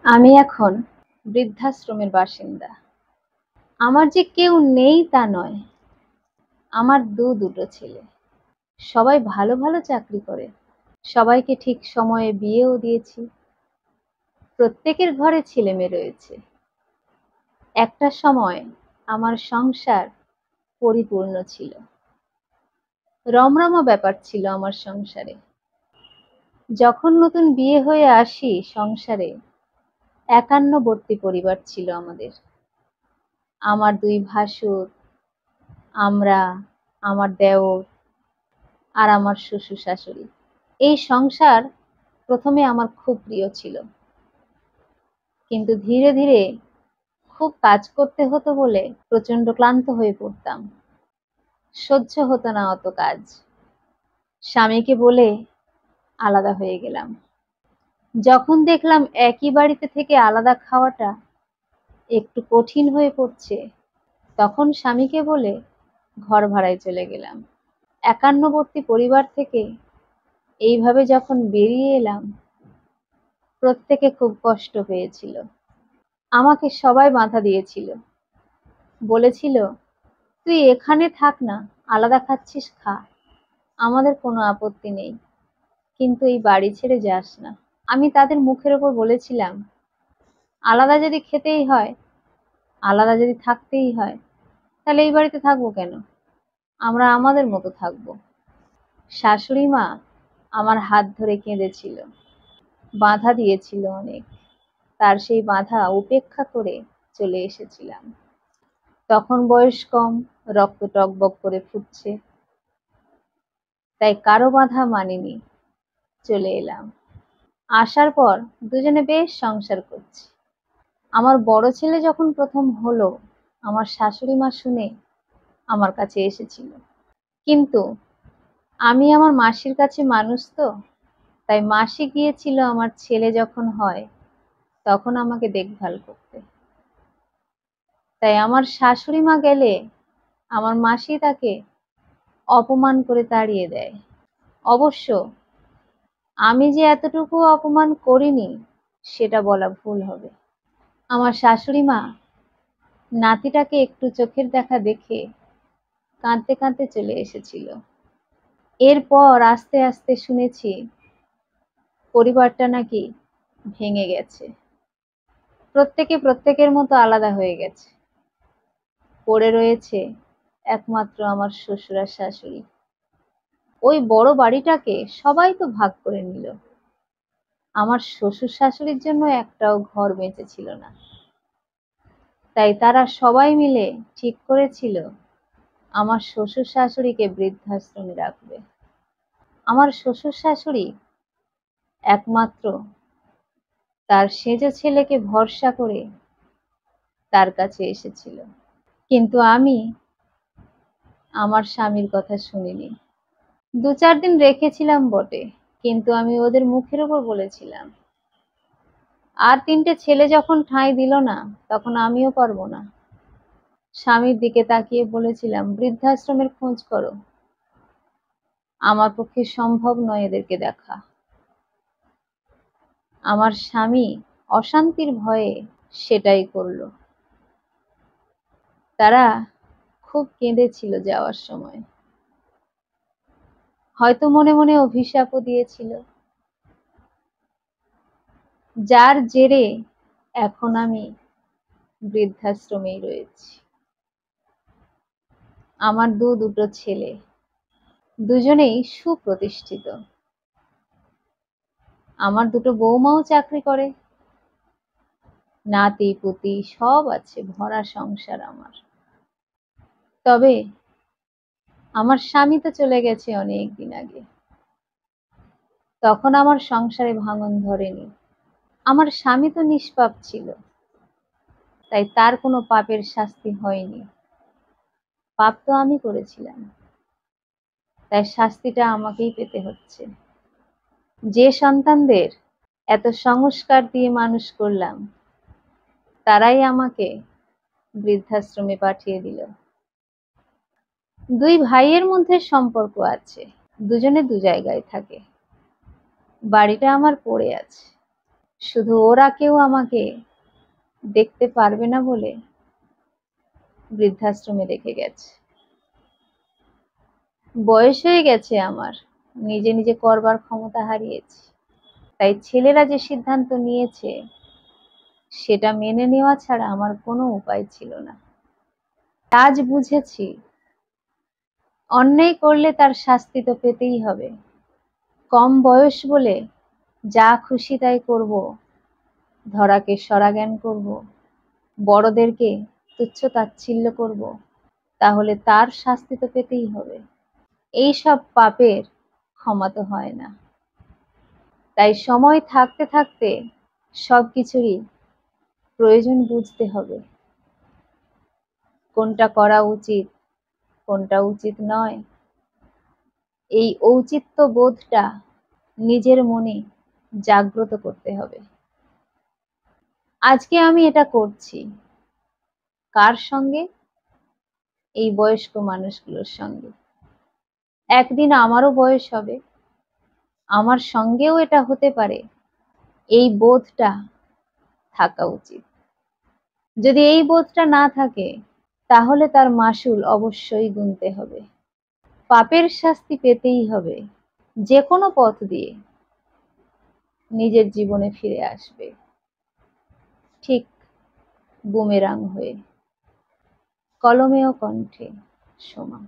আমি এখন বৃদ্ধাশ্রমের বাসিন্দা। আমার যে কেউ নেই তা নয়। আমার দুটো ছেলে। সবাই ভালো ভালো চাকরি করে। সবাইকে ঠিক সময়ে বিয়েও দিয়েছি। প্রত্যেকের ঘরে ছেলেমেয়ে রয়েছে। একটা সময় আমার সংসার পরিপূর্ণ ছিল। রমরমা ব্যাপার ছিল আমার সংসারে। যখন নতুন বিয়ে হয়ে আসি সংসারে, একান্নবর্তী পরিবার ছিল আমাদের। আমার দুই ভাসুর, আমরা, আমার দেওর আর আমার শ্বশুর শাশুড়ি। এই সংসার প্রথমে আমার খুব প্রিয় ছিল, কিন্তু ধীরে ধীরে খুব কাজ করতে হতো বলে প্রচন্ড ক্লান্ত হয়ে পড়তাম। সহ্য হতো না অত কাজ। স্বামীকে বলে আলাদা হয়ে গেলাম। যখন দেখলাম একই বাড়িতে থেকে আলাদা খাওয়াটা একটু কঠিন হয়ে পড়ছে, তখন স্বামীকে বলে ঘর ভাড়ায় চলে গেলাম। একান্নবর্তী পরিবার থেকে এইভাবে যখন বেরিয়ে এলাম, প্রত্যেকে খুব কষ্ট পেয়েছিল। আমাকে সবাই বাধা দিয়েছিল, বলেছিল তুই এখানে থাক না, আলাদা খাচ্ছিস খা, আমাদের কোনো আপত্তি নেই, কিন্তু এই বাড়ি ছেড়ে যাস না। আমি তাদের মুখের ওপর বলেছিলাম, আলাদা যদি খেতেই হয়, আলাদা যদি থাকতেই হয়, তাহলে এই বাড়িতে থাকবো কেন? আমরা আমাদের মতো থাকবো। শাশুড়ি মা আমার হাত ধরে কেঁদেছিল, বাধা দিয়েছিল অনেক। তার সেই বাধা উপেক্ষা করে চলে এসেছিলাম। তখন বয়স কম, রক্ত টগবগ করে ফুটছে, তাই কারো বাধা মানিনি, চলে এলাম। আসার পর দুজনে বেশ সংসার করছি। আমার বড় ছেলে যখন প্রথম হলো, আমার শাশুড়ি মা শুনে আমার কাছে এসেছিল, কিন্তু আমি আমার মাসির কাছে মানুষ তো, তাই মাসি গিয়েছিল আমার ছেলে যখন হয় তখন আমাকে দেখভাল করতে। তাই আমার শাশুড়ি মা গেলে আমার মাসি তাকে অপমান করে তাড়িয়ে দেয়। অবশ্য আমি যে এতটুকু অপমান করিনি সেটা বলা ভুল হবে। আমার শাশুড়ি মা নাতিটাকে একটু চোখের দেখা দেখে কাঁদতে কাঁদতে চলে এসেছিল। এরপর আস্তে আস্তে শুনেছি পরিবারটা নাকি ভেঙে গেছে। প্রত্যেকে প্রত্যেকের মতো আলাদা হয়ে গেছে। পড়ে রয়েছে একমাত্র আমার শ্বশুর আর শাশুড়ি। ওই বড় বাড়িটাকে সবাই তো ভাগ করে নিল, আমার শ্বশুর শাশুড়ির জন্য একটাও ঘর বেঁচে ছিল না। তাই তারা সবাই মিলে ঠিক করেছিল আমার শ্বশুর শাশুড়িকে বৃদ্ধাশ্রমে রাখবে। আমার শ্বশুর শাশুড়ি একমাত্র তার সেজ ছেলেকে ভরসা করে তার কাছে এসেছিল, কিন্তু আমি আমার স্বামীর কথা শুনিনি। 2-4 দিন রেখেছিলাম বটে, কিন্তু আমি ওদের মুখের উপর বলেছিলাম, আর 3টে ছেলে যখন ঠাঁই দিল না, তখন আমিও পারবো না। স্বামীর দিকে তাকিয়ে বলেছিলাম, বৃদ্ধাশ্রমের খোঁজ করো, আমার পক্ষে সম্ভব নয় এদেরকে দেখা। আমার স্বামী অশান্তির ভয়ে সেটাই করলো। তারা খুব কেঁদেছিল যাওয়ার সময়, হয়তো মনে মনে অভিশাপও দিয়েছিল, যার জেরে এখন আমি বৃদ্ধাশ্রমেই রয়েছি। আমার দুটো ছেলে, দুজনেই সুপ্রতিষ্ঠিত। আমার দুটো বৌমাও চাকরি করে, নাতি পুতি সব আছে, ভরা সংসার আমার। তবে আমার স্বামী তো চলে গেছে অনেক দিন আগে, তখন আমার সংসারে ভাঙন ধরেনি। আমার স্বামী তো নিষ্পাপ ছিল, তাই তার কোনো পাপের শাস্তি হয়নি। পাপ তো আমি করেছিলাম, তাই শাস্তিটা আমাকেই পেতে হচ্ছে। যে সন্তানদের এত সংস্কার দিয়ে মানুষ করলাম, তারাই আমাকে বৃদ্ধাশ্রমে পাঠিয়ে দিল। দুই ভাইয়ের মধ্যে সম্পর্ক আছে, দুজনে দু জায়গায় থাকে। বাড়িটা আমার পড়ে আছে, শুধু ওরা কেউ আমাকে দেখতে পারবে না বলে বৃদ্ধাশ্রমে রেখে গেছে। বয়স হয়ে গেছে আমার, নিজে নিজে করবার ক্ষমতা হারিয়েছি। তাই ছেলেরা যে সিদ্ধান্ত নিয়েছে সেটা মেনে নেওয়া ছাড়া আমার কোনো উপায় ছিল না। আজ বুঝেছি, অন্যায় করলে তার শাস্তি তো পেতেই হবে। কম বয়স বলে যা খুশি তাই করব, ধরাকে সরাজ্ঞান করব, বড়দেরকে তুচ্ছ তাচ্ছিল্য করব, তাহলে তার শাস্তি তো পেতেই হবে। এই সব পাপের ক্ষমা তো হয় না। তাই সময় থাকতে থাকতে সবকিছুরই প্রয়োজন বুঝতে হবে। কোনটা করা উচিত, কোনটা উচিত নয়, এই ঔচিত্য বোধটা নিজের মনে জাগ্রত করতে হবে। আজকে আমি এটা করছি কার সঙ্গে? এই বয়স্ক মানুষগুলোর সঙ্গে। একদিন আমারও বয়স হবে, আমার সঙ্গেও এটা হতে পারে, এই বোধটা থাকা উচিত। যদি এই বোধটা না থাকে তাহলে তার মাসুল অবশ্যই গুনতে হবে। পাপের শাস্তি পেতেই হবে, যে কোনো পথ দিয়ে নিজের জীবনে ফিরে আসবে, ঠিক বুমেরাং হয়ে। কলমে ও কণ্ঠে, সোমা।